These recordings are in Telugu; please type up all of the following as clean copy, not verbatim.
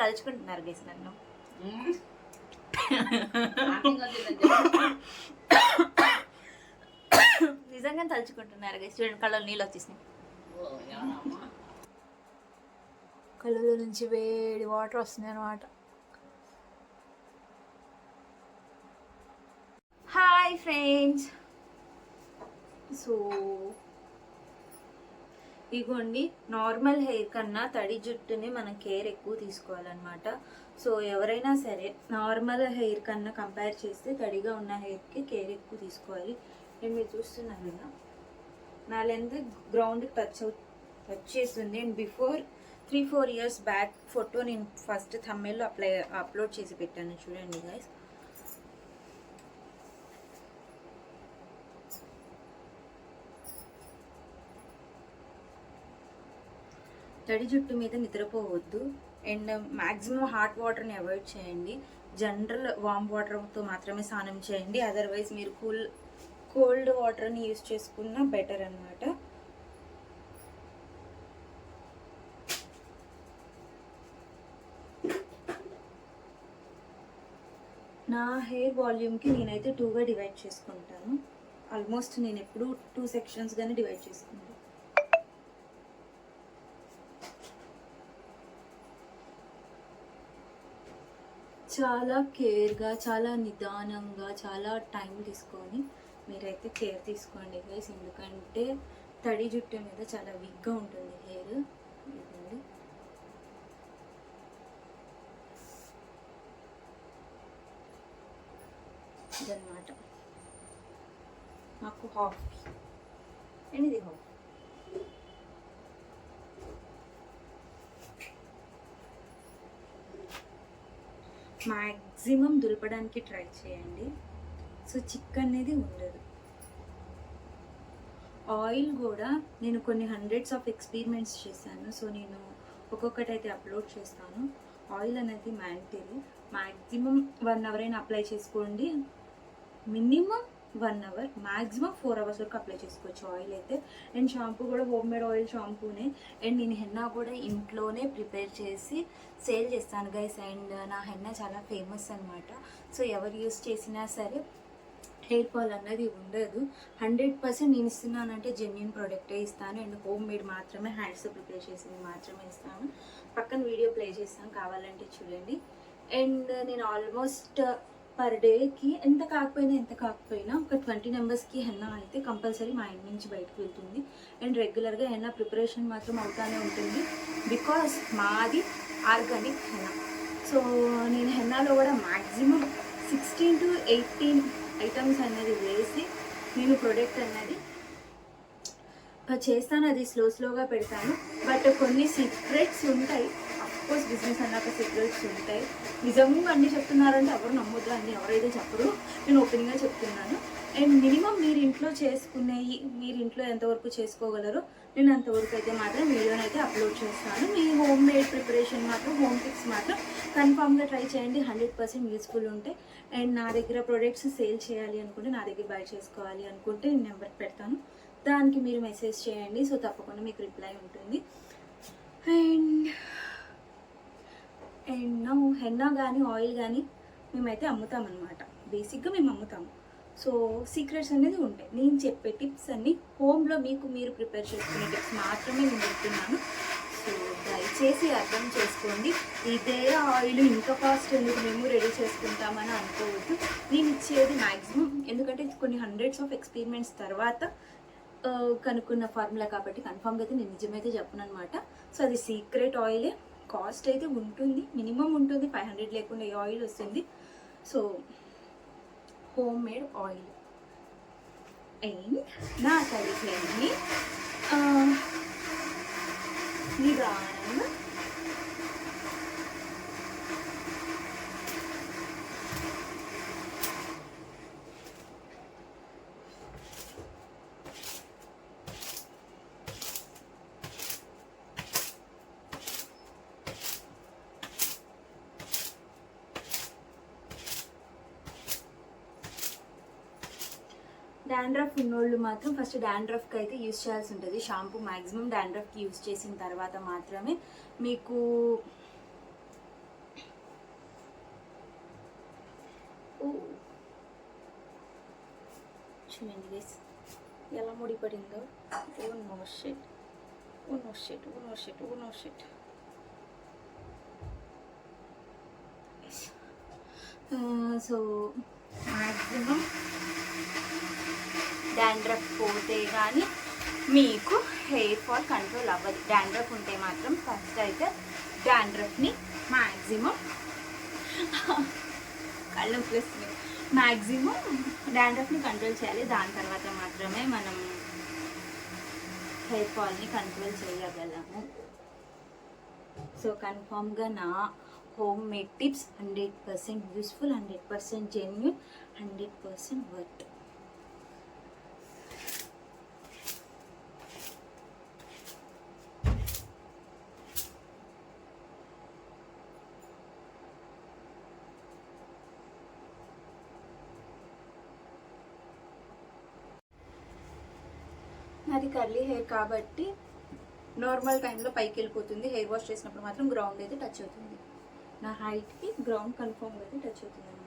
తలుచుకుంటున్నారు గైస్ నన్ను. నిజంగా తలుచుకుంటున్నారు గైస్. చూడండి కళ్ళలో నీళ్ళు వచ్చేసినాయి. కళ్ళలో నుంచి వేడి వాటర్ వస్తున్నాయి అనమాట. Hi friends. సో ఇగోండి, నార్మల్ హెయిర్ కన్నా తడి జుట్టుని మనం కేర్ ఎక్కువ తీసుకోవాలన్నమాట. సో ఎవరైనా సరే నార్మల్ హెయిర్ కన్నా కంపేర్ చేస్తే తడిగా ఉన్న హెయిర్కి కేర్ ఎక్కువ తీసుకోవాలి. నేను మీరు చూస్తున్నారు కదా, నా లెంత్ గ్రౌండ్ టచ్ చేస్తుంది. And before 3-4 years back photo నేను ఫస్ట్ థంబ్నెయిల్లో అప్లోడ్ చేసి పెట్టాను, చూడండి గైస్. తడి జుట్టు మీద నిద్రపోవద్దు. అండ్ మ్యాక్సిమం హాట్ వాటర్ని అవాయిడ్ చేయండి. జనరల్ వామ్ వాటర్తో మాత్రమే స్నానం చేయండి. అదర్వైజ్ మీరు కోల్డ్ వాటర్ని యూజ్ చేసుకున్నా బెటర్ అన్నమాట. నా హెయిర్ వాల్యూమ్కి నేనైతే 2గా డివైడ్ చేసుకుంటాను. ఆల్మోస్ట్ నేను ఎప్పుడు 2 సెక్షన్స్గానే డివైడ్ చేసుకుంటాను. చాలా కేర్గా, చాలా నిదానంగా, చాలా టైం తీసుకొని మీరైతే కేర్ తీసుకోండి గైస్. ఎందుకంటే తడి జుట్టు మీద చాలా వీక్గా ఉంటుంది హెయిర్. ఇదండి, ఇదన్నమాట. నాకు హాఫ్ అండ్ ఇది హాఫ్. మ్యాక్సిమం దులపడానికి ట్రై చేయండి. సో చిక్ అనేది ఉండదు. ఆయిల్ కూడా నేను కొన్ని హండ్రెడ్స్ ఆఫ్ ఎక్స్పెరిమెంట్స్ చేశాను. సో నేను ఒక్కొక్కటి అయితే అప్లోడ్ చేస్తాను. ఆయిల్ అనేది మ్యాండేటరీ. మ్యాక్సిమం 1 hour అయినా అప్లై చేసుకోండి. మినిమం 1 hour, మ్యాక్సిమం 4 hours వరకు అప్లై చేసుకోవచ్చు ఆయిల్ అయితే. అండ్ షాంపూ కూడా హోమ్ మేడ్ ఆయిల్ షాంపూనే. అండ్ నేను హెన్నా కూడా ఇంట్లోనే ప్రిపేర్ చేసి సేల్ చేస్తాను గైస్. అండ్ నా హెన్నా చాలా ఫేమస్ అనమాట. సో ఎవరు యూస్ చేసినా సరే హెయిర్ ఫాల్ అన్నది ఉండదు. 100% నేను ఇస్తున్నానంటే జెన్యూన్ ప్రోడక్టే ఇస్తాను. అండ్ హోమ్ మేడ్ మాత్రమే, హ్యాండ్స్తో ప్రిపేర్ చేసింది మాత్రమే ఇస్తాను. పక్కన వీడియో ప్లే చేస్తాను, కావాలంటే చూడండి. అండ్ నేను ఆల్మోస్ట్ పర్ డేకి ఎంత కాకపోయినా ఒక 20 మెంబర్స్కి హెన్నా అయితే కంపల్సరీ మా ఇంటి నుంచి బయటకు వెళ్తుంది. అండ్ రెగ్యులర్గా హెన్నా ప్రిపరేషన్ మాత్రం అవుతానే ఉంటుంది. బికాస్ మాది ఆర్గానిక్ హెన్నా. సో నేను హెన్నాలో కూడా మ్యాక్సిమం 16 to 18 ఐటమ్స్ అనేది వేసి నేను ప్రొడక్ట్ అన్నది చేస్తాను. అది స్లోగా పెడతాను. బట్ కొన్ని సీక్రెట్స్ ఉంటాయి. అఫ్కోర్స్ బిజినెస్ అన్నాక సీక్రెట్స్ ఉంటాయి. నిజంగా అన్నీ చెప్తున్నారంటే ఎవరు నమ్మొద్దు, అన్నీ ఎవరైతే చెప్పరు. నేను ఓపెన్గా చెప్తున్నాను. అండ్ మినిమం మీరు ఇంట్లో చేసుకునేవి, మీరు ఇంట్లో ఎంతవరకు చేసుకోగలరో నేను అంతవరకు అయితే మాత్రం వీడియోని అయితే అప్లోడ్ చేస్తాను. మీ హోమ్ మేడ్ ప్రిపరేషన్ మాత్రం, హోమ్ టిప్స్ మాత్రం కన్ఫామ్గా ట్రై చేయండి. 100% యూస్ఫుల్ ఉంటాయి. అండ్ నా దగ్గర ప్రొడక్ట్స్ సేల్ చేయాలి అనుకుంటే, నా దగ్గర బై చేసుకోవాలి అనుకుంటే నేను నెంబర్ పెడతాను, దానికి మీరు మెసేజ్ చేయండి. సో తప్పకుండా మీకు రిప్లై ఉంటుంది. అండ్ హెన్నా కానీ ఆయిల్ కానీ మేమైతే అమ్ముతామన్నమాట. బేసిక్గా మేము అమ్ముతాము. సో సీక్రెట్స్ అనేది ఉంటాయి. నేను చెప్పే టిప్స్ అన్నీ హోమ్లో మీరు ప్రిపేర్ చేసుకునే టిప్స్ మాత్రమే నేను చెప్తున్నాను. సో దయచేసి అర్థం చేసుకోండి. ఇదే ఆయిల్ ఇంకా కాస్ట్ ఎందుకు మేము రెడీ చేసుకుంటామని అనుకోవద్దు. నేను ఇచ్చేది మ్యాక్సిమం, ఎందుకంటే కొన్ని హండ్రెడ్స్ ఆఫ్ ఎక్స్పెరిమెంట్స్ తర్వాత కనుక్కున్న ఫార్ములా కాబట్టి కన్ఫామ్గా అయితే నేను నిజమైతే చెప్పను అనమాట. సో అది సీక్రెట్ ఆయిలే. కాస్ట్ అయితే ఉంటుంది, మినిమం ఉంటుంది. 500 లేకుండా ఈ ఆయిల్ వస్తుంది. So home made oil. And నా కలిపి నిదానంగా డాండ్రఫ్ ఉన్నోళ్ళు మాత్రం ఫస్ట్ డాండ్రఫ్కి అయితే యూజ్ చేయాల్సి ఉంటుంది షాంపూ. మ్యాక్సిమం డాండ్రఫ్కి యూజ్ చేసిన తర్వాత మాత్రమే మీకు చూడండి గైస్ ఎలా ముడి పడిందో. Oh no shit, oh no shit, oh no shit, oh no shit. So maximum dandruff పోతే కానీ మీకు హెయిర్ ఫాల్ కంట్రోల్ అవ్వదు. డాండ్రఫ్ ఉంటే మాత్రం ఫస్ట్ అయితే డాండ్రఫ్ని మ్యాక్సిమం కళ్ళు ప్లస్ మ్యాక్సిమం డాండ్రఫ్ని కంట్రోల్ చేయాలి. దాని తర్వాత మాత్రమే మనం హెయిర్ ఫాల్ని కంట్రోల్ చేయగలము. సో కన్ఫామ్గా నా home made tips 100% useful, 100% genuine, 100% worth. నాది కర్లీ హెయిర్ కాబట్టి నార్మల్ టైంలో పైకి వెళ్ళిపోతుంది. హెయిర్ వాష్ చేసినప్పుడు మాత్రం గ్రౌండ్ అయితే టచ్ అవుతుంది. నా హైట్కి గ్రౌండ్ కన్ఫర్మ్గా అయితే టచ్ అవుతుంది అనమాట.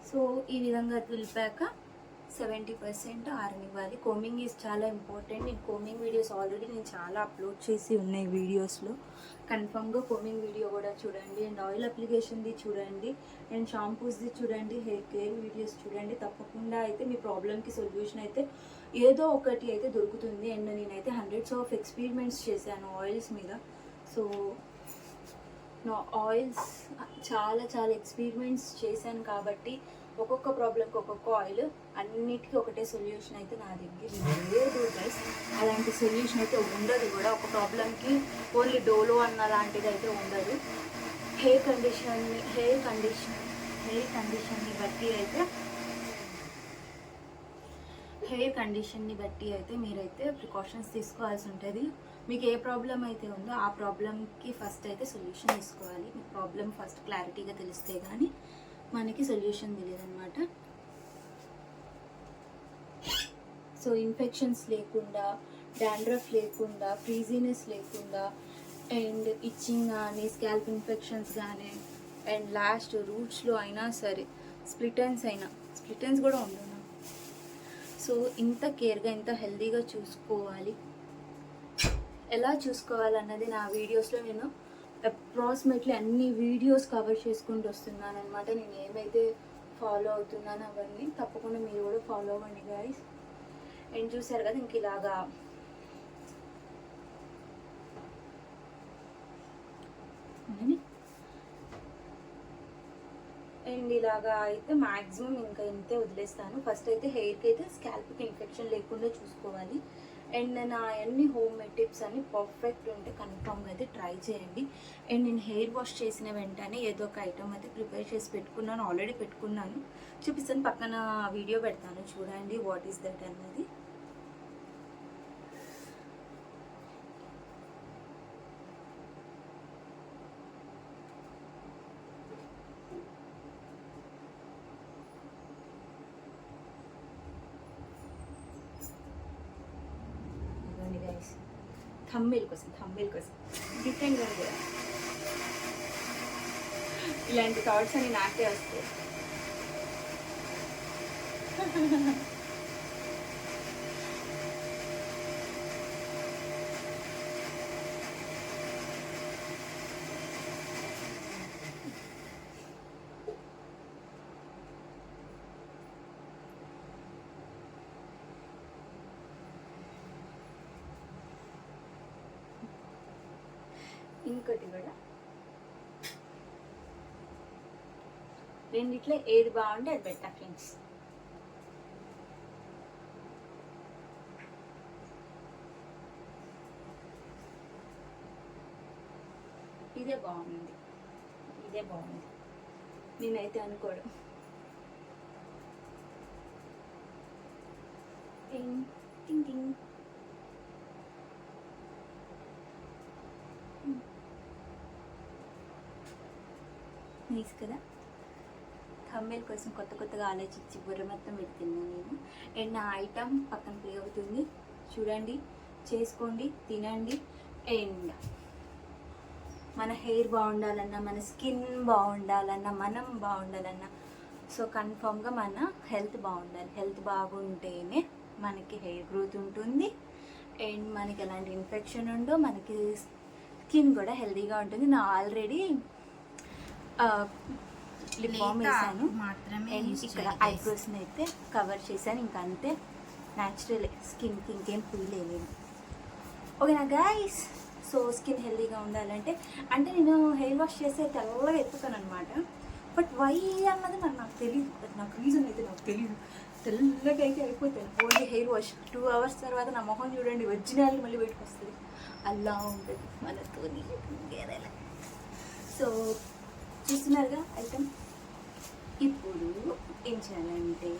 సో ఈ విధంగా దులిపాక 70% ఆరనివ్వాలి. కోమింగ్ ఈజ్ చాలా ఇంపార్టెంట్. నేను కోమింగ్ వీడియోస్ ఆల్రెడీ చాలా అప్లోడ్ చేసి ఉన్నాయి వీడియోస్లో. కన్ఫామ్గా కోమింగ్ వీడియో కూడా చూడండి, అండ్ ఆయిల్ అప్లికేషన్ది చూడండి, అండ్ షాంపూస్ది చూడండి, హెయిర్ కేర్ వీడియోస్ చూడండి. తప్పకుండా అయితే మీ ప్రాబ్లమ్కి సొల్యూషన్ అయితే ఏదో ఒకటి అయితే దొరుకుతుంది. అండ్ నేనైతే హండ్రెడ్స్ ఆఫ్ ఎక్స్పెరిమెంట్స్ చేశాను ఆయిల్స్ మీద. సో నా ఆయిల్స్ చాలా ఎక్స్పెరిమెంట్స్ చేశాను కాబట్టి ఒక్కొక్క ప్రాబ్లంకి ఒక్కొక్క ఆయిల్, అన్నిటికీ ఒకటే సొల్యూషన్ అయితే నా దగ్గర లేదు గైస్. అలాంటి సొల్యూషన్ అయితే ఉండదు కూడా. ఒక ప్రాబ్లంకి ఓన్లీ డోలో అన్న లాంటిది అయితే ఉండదు. హెయిర్ కండిషన్ని బట్టి అయితే మీరైతే ప్రికాషన్స్ తీసుకోవాల్సి ఉంటుంది. మీకు ఏ ప్రాబ్లం అయితే ఉందో ఆ ప్రాబ్లంకి ఫస్ట్ అయితే సొల్యూషన్ తీసుకోవాలి. మీ ప్రాబ్లం ఫస్ట్ క్లారిటీగా తెలిస్తే కానీ మనకి సొల్యూషన్ తెలియదు అనమాట. సో ఇన్ఫెక్షన్స్ లేకుండా, డాండ్రఫ్ లేకుండా, ఫ్రీజీనెస్ లేకుండా, అండ్ ఇచ్చింగ్ కానీ, స్కాల్ప్ ఇన్ఫెక్షన్స్ కానీ, అండ్ లాస్ట్ రూట్స్లో అయినా సరే స్ప్లిటన్స్ కూడా ఉండవు. సో ఇంత కేర్గా, ఇంత హెల్తీగా చూసుకోవాలి. ఎలా చూసుకోవాలన్నది నా వీడియోస్లో నేను అప్రాక్సిమేట్లీ అన్ని వీడియోస్ కవర్ చేసుకుంటూ వస్తున్నాను అనమాట. నేను ఏమైతే ఫాలో అవుతున్నానో అవన్నీ తప్పకుండా మీరు కూడా ఫాలో అవ్వండి గైస్. అండ్ చూసారు కదా ఇంక ఇలాగా అండ్ ఇలాగా అయితే మ్యాక్సిమం ఇంకా ఇంతే వదిలేస్తాను. ఫస్ట్ అయితే హెయిర్కి అయితే స్కాల్ప్కి ఇన్ఫెక్షన్ లేకుండా చూసుకోవాలి. అండ్ నా అన్ని హోమ్ మేడ్ టిప్స్ అన్ని పర్ఫెక్ట్ ఉంటే కన్ఫామ్గా అయితే ట్రై చేయండి. అండ్ నేను హెయిర్ వాష్ చేసిన వెంటనే ఏదో ఒక ఐటమ్ అయితే ప్రిపేర్ చేసి పెట్టుకున్నాను, ఆల్రెడీ పెట్టుకున్నాను, చూపిస్తాను. పక్కన వీడియో పెడతాను చూడండి వాట్ ఈస్ దట్ అన్నది. థంబ్నెయిల్ కోసం డిఫరెంట్గా కూడా ఇలాంటి థాట్స్ అని నాకే వస్తాయి. ఇంకోటి కూడా రెండిట్లో ఏది బాగుంటే అది పెట్టా ఫ్రెండ్స్. ఇదే బాగుంది నేనైతే అనుకోవడం. టింగ్ టింగ్ టింగ్. నైస్ కదా. థంబ్నెయిల్ కోసం కొత్త కొత్తగా ఆలోచించి బుర్ర మొత్తం పెడుతున్నాను నేను. అండ్ నా ఐటమ్ పక్కన ప్లే అవుతుంది, చూడండి, చేసుకోండి, తినండి. అండ్ మన హెయిర్ బాగుండాలన్నా, మన స్కిన్ బాగుండాలన్నా, మనం బాగుండాలన్నా, సో కన్ఫామ్గా మన హెల్త్ బాగుండాలి. హెల్త్ బాగుంటేనే మనకి హెయిర్ గ్రోత్ ఉంటుంది అండ్ మనకి ఎలాంటి ఇన్ఫెక్షన్ ఉండో, మనకి స్కిన్ కూడా హెల్తీగా ఉంటుంది. నా ఆల్రెడీ లిప్ బామ్ వేసాను అండ్ ఇక్కడ ఐబ్రోస్ని అయితే కవర్ చేశాను. ఇంకా అంతే, న్యాచురల్ స్కిన్కి ఇంకేం ఫీల్ లేదు. ఓకేనా గైస్? సో స్కిన్ హెల్తీగా ఉండాలంటే, అంటే నేను హెయిర్ వాష్ చేస్తే తెల్లగా ఎత్తుతాను అనమాట. బట్ వై అన్నది నాకు తెలియదు, నాకు రీజన్ అయితే నాకు తెలియదు. తెల్లగా అయితే అయిపోతాను ఓన్లీ హెయిర్ వాష్. 2 hours తర్వాత నా మొహం చూడండి, ఒరిజినల్ మళ్ళీ బయటకు వస్తుంది. అలా ఉంటుంది మనతో. సో చూస్తున్నారుగా ఐటమ్. ఇప్పుడు ఏం చేయాలంటే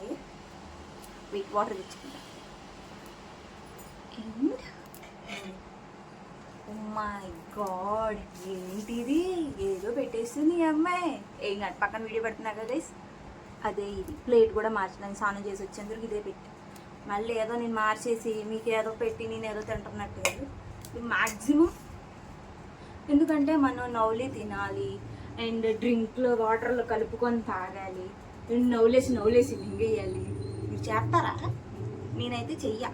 వాటర్ తెచ్చుకుంటా. అండ్ మై గాడ్, ఏంటిది? ఏదో పెట్టేస్తుంది ఈ అమ్మాయి. ఏం కాదు, పక్కన వీడియో పెడుతున్నా కదా గైస్, అదే ఇది. ప్లేట్ కూడా మార్చినాను, స్నానం చేసి వచ్చేందుకు ఇదే పెట్టి. మళ్ళీ ఏదో నేను మార్చేసి మీకు ఏదో పెట్టి నేను ఏదో తింటున్నట్టు కాదు. మ్యాక్సిమం ఎందుకంటే మనం నవ్వులే తినాలి అండ్ డ్రింక్లో వాటర్లో కలుపుకొని తాగాలి అండ్ నవ్వులేసి మింగేయాలి. మీరు చేస్తారా? నేనైతే చెయ్య.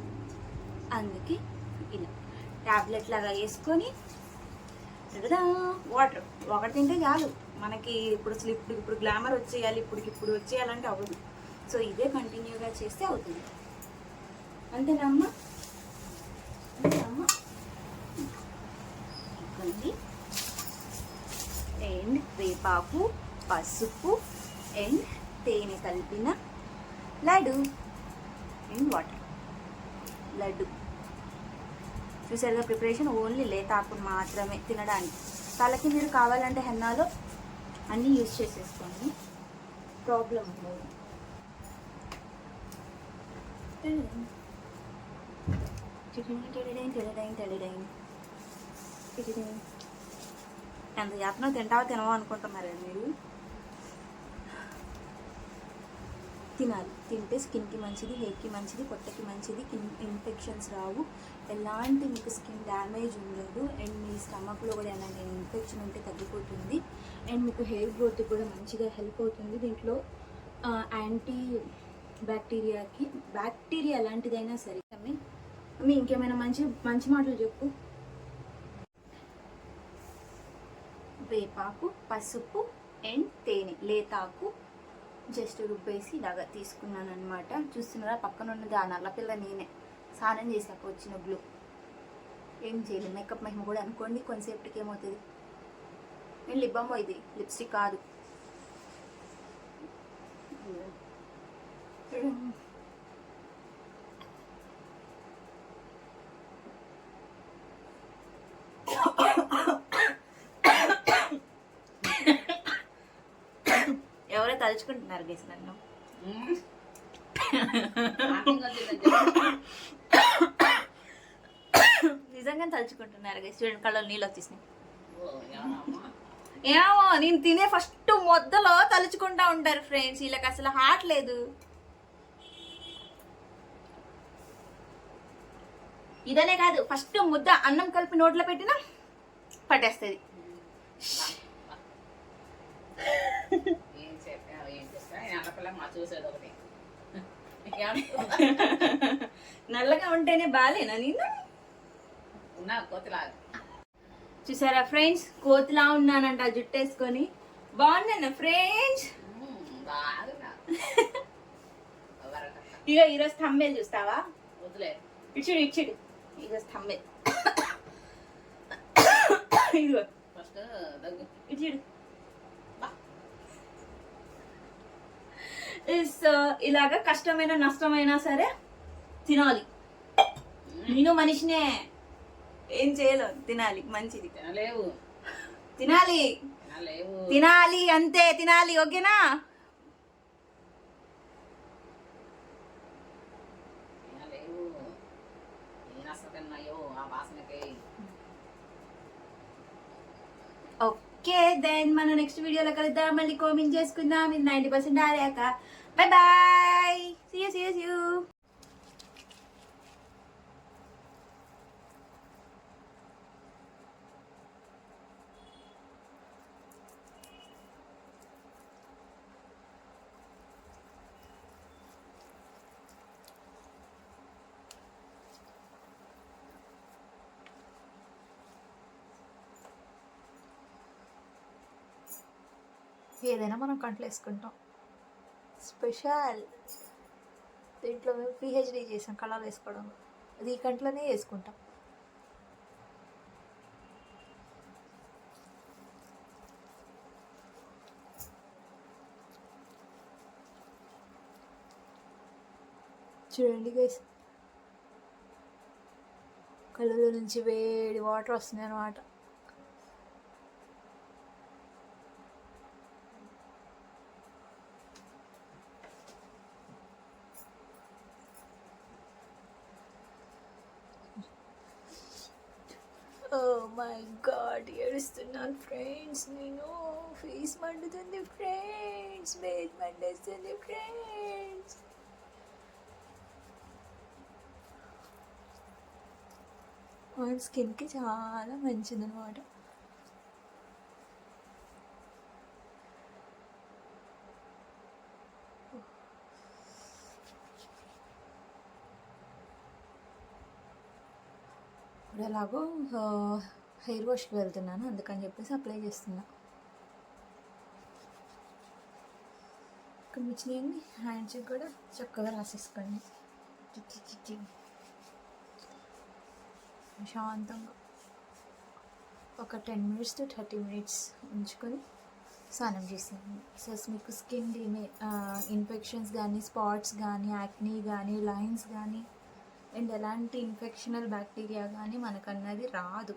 అందుకే ఇలా ట్యాబ్లెట్ లాగా వేసుకొని వాటర్ ఒకటి తింటే చాలు మనకి. ఇప్పుడు గ్లామర్ వచ్చేయాలి, ఇప్పుడు వచ్చేయాలంటే అవ్వదు. సో ఇదే కంటిన్యూగా చేస్తే అవుతుంది. అంతేనమ్మా? అంతేనమ్మా? ఇంకొంది అండ్ వేపాకు, పసుపు అండ్ తేనె కలిపిన లడ్డు అండ్ వాటర్. లడ్డు చూసారుగా ప్రిపరేషన్. ఓన్లీ లేతాకులు మాత్రమే తినడానికి. తలకి మీరు కావాలంటే హెన్నాలో అన్నీ యూజ్ చేసేసుకోండి, ప్రాబ్లం ఉండదు. ఎంత చేతనో తింటావో తినవో అనుకుంటున్నారండి మీరు. తినాలి. తింటే స్కిన్కి మంచిది, హెయిర్కి మంచిది, పొట్టకి మంచిది, ఇన్ఫెక్షన్స్ రావు, ఎలాంటి మీకు స్కిన్ డ్యామేజ్ ఉండదు అండ్ మీ స్టమక్లో కూడా ఎలాంటి ఇన్ఫెక్షన్ ఉంటే తగ్గిపోతుంది అండ్ మీకు హెయిర్ గ్రోత్ కూడా మంచిగా హెల్ప్ అవుతుంది. దీంట్లో యాంటీ బ్యాక్టీరియా ఎలాంటిదైనా సరే. మీ ఇంకేమైనా మంచి మాటలు చెప్పు. వేపాకు, పసుపు అండ్ తేనె, లేతాకు జస్ట్ రుబ్బేసి ఇలాగా తీసుకున్నాను అనమాట. చూస్తున్నారా పక్కన ఉన్నది ఆ నల్లపిల్ల నేనే. స్నానం చేశాక వచ్చిన గ్లో. ఏం చేయలేదు, మేకప్ మహిమ కూడా అనుకోండి. కొంతసేపటికి ఏమవుతుంది. నేను లిప్ బామ్, ఇది లిప్స్టిక్ కాదు. ఎవరో తలుచుకుంటున్నారు గేసి నన్ను. నిజంగా తలుచుకుంటున్నారు గేసి. చూడండి కళ్ళలో నీళ్ళు వచ్చేసినాయి. ఏమో నేను తినే ఫస్ట్ మొదలో తలుచుకుంటా ఉంటారు ఫ్రెండ్స్. వీళ్ళకి అసలు హార్ట్ లేదు. ఇదనే కాదు, ఫస్ట్ ముద్ద అన్నం కలిపి నోట్లో పెట్టినా పట్టేస్తుంది. నల్లగా ఉంటేనే బాలేనా నేను? చూసారా ఫ్రెండ్స్, కోతిలా ఉన్నానంట జుట్టేసుకొని. బాగున్నాను ఫ్రెండ్స్. ఇక ఈరోజు థంబ్నెయిల్ చూస్తావా? ఇచ్చుడు ఈరోజు థంబ్నెయిల్. ఇదిగో ఇచ్చుడు. ఇలాగా కష్టమైన నష్టమైనా సరే తినాలి. నేను మనిషినే, ఏం చేయలేవు. తినాలి, మంచిది. తినాలి అంతే, తినాలి. ఓకేనా? ఓకే దెన్ మనం నెక్స్ట్ వీడియోలో కలుద్దాం, మళ్ళీ కామెంట్ చేసుకుందాం. ఇది 90% ఆరాక. Bye bye, see you. ఏదైనా మనం కంట్లో వేసుకుంటాం. స్పెషల్ దీంట్లో మేము పిహెచ్డి చేసాం కళలు వేసుకోవడం. అది ఈ కంట్లోనే వేసుకుంటాం. చూడండి గైస్, కళ్ళలో నుంచి వేడి వాటర్ వస్తున్నాయి అన్నమాట. ఓ మై గాడ్, ఏడుస్తున్నాను ఫ్రెండ్స్. నేను ఫేస్ మండుతుంది ఫ్రెండ్స్, ఫేస్ మండేస్తుంది ఫ్రెండ్స్. మన స్కిన్కి చాలా మంచిది అనమాట. ఇప్పుడు ఎలాగో హెయిర్ వాష్కి వెళ్తున్నాను, అందుకని చెప్పేసి అప్లై చేస్తున్నా. ఇక్కడ మిచ్చినాయండి, హ్యాండ్స్కి కూడా చక్కగా రాసేసుకోండి. శాంతంగా ఒక 10 minutes to 30 minutes ఉంచుకొని స్నానం చేసేయండి. సో మీకు స్కిన్ ఇన్ఫెక్షన్స్ కానీ, స్పాట్స్ కానీ, యాక్నీ కానీ, లైన్స్ కానీ అండ్ ఎలాంటి ఇన్ఫెక్షనల్ బ్యాక్టీరియా కానీ మనకన్నది రాదు.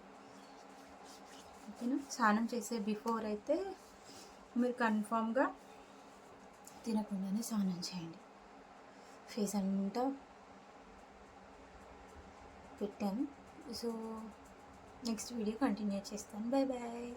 ఓకేనా? స్నానం చేసే బిఫోర్ అయితే మీరు కన్ఫామ్గా తినకుండానే స్నానం చేయండి. ఫేస్ అంతా పెట్టాను. సో నెక్స్ట్ వీడియో కంటిన్యూ చేస్తాను. Bye bye.